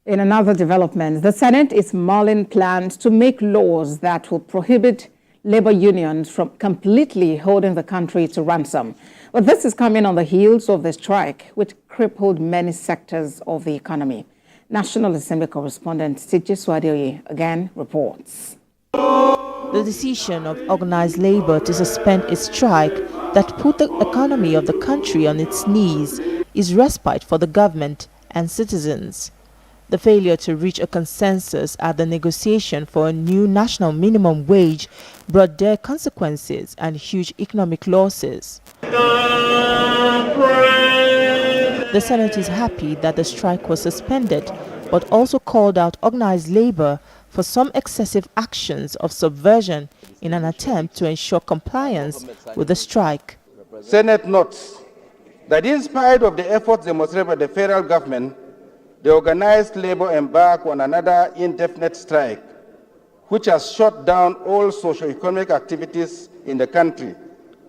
In another development, the Senate is mulling plans to make laws that will prohibit labor unions from completely holding the country to ransom. But this is coming on the heels of the strike, which crippled many sectors of the economy. National Assembly correspondent Tiji Swadeoye again reports. The decision of organized labor to suspend a strike that put the economy of the country on its knees is respite for the government and citizens. The failure to reach a consensus at the negotiation for a new national minimum wage brought dire consequences and huge economic losses. The Senate is happy that the strike was suspended, but also called out organized labor for some excessive actions of subversion in an attempt to ensure compliance with the strike. Senate notes that in spite of the efforts demonstrated by the federal government, the organized labor embarked on another indefinite strike, which has shut down all socio-economic activities in the country,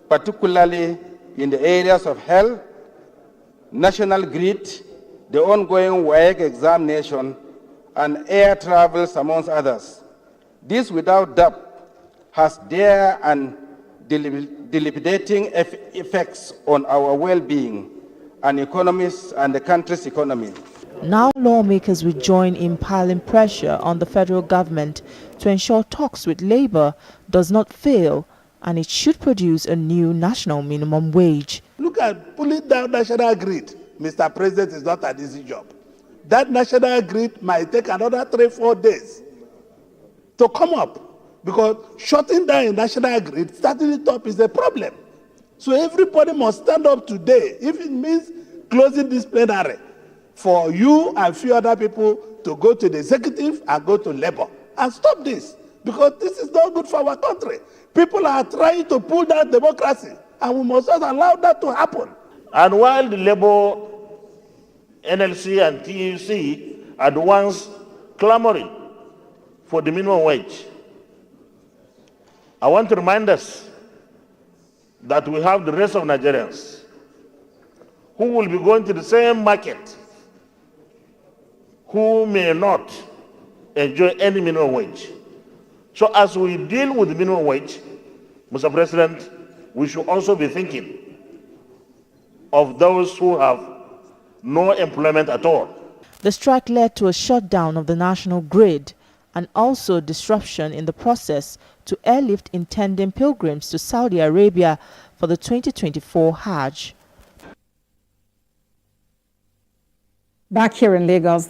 particularly in the areas of health, national grid, the ongoing WAEC examination, and air travels, amongst others. This, without doubt, has dire and dilapidating effects on our well-being and economies and the country's economy. Now lawmakers will join in piling pressure on the federal government to ensure talks with labor does not fail, and it should produce a new national minimum wage. Look at pulling down national grid, Mr. President, is not an easy job. That national grid might take another 3-4 days to come up, because shutting down a national grid, starting it up is a problem. So everybody must stand up today, if it means closing this plenary, for you and few other people to go to the executive and go to labor and stop this, because this is not good for our country. People are trying to pull down democracy, and we must not allow that to happen. And while the labor NLC and TVC are the ones clamoring for the minimum wage, I want to remind us that we have the rest of Nigerians who will be going to the same market, who may not enjoy any minimum wage. So as we deal with the minimum wage, Mr. President, we should also be thinking of those who have no employment at all. The strike led to a shutdown of the national grid and also disruption in the process to airlift intending pilgrims to Saudi Arabia for the 2024 Hajj. Back here in Lagos,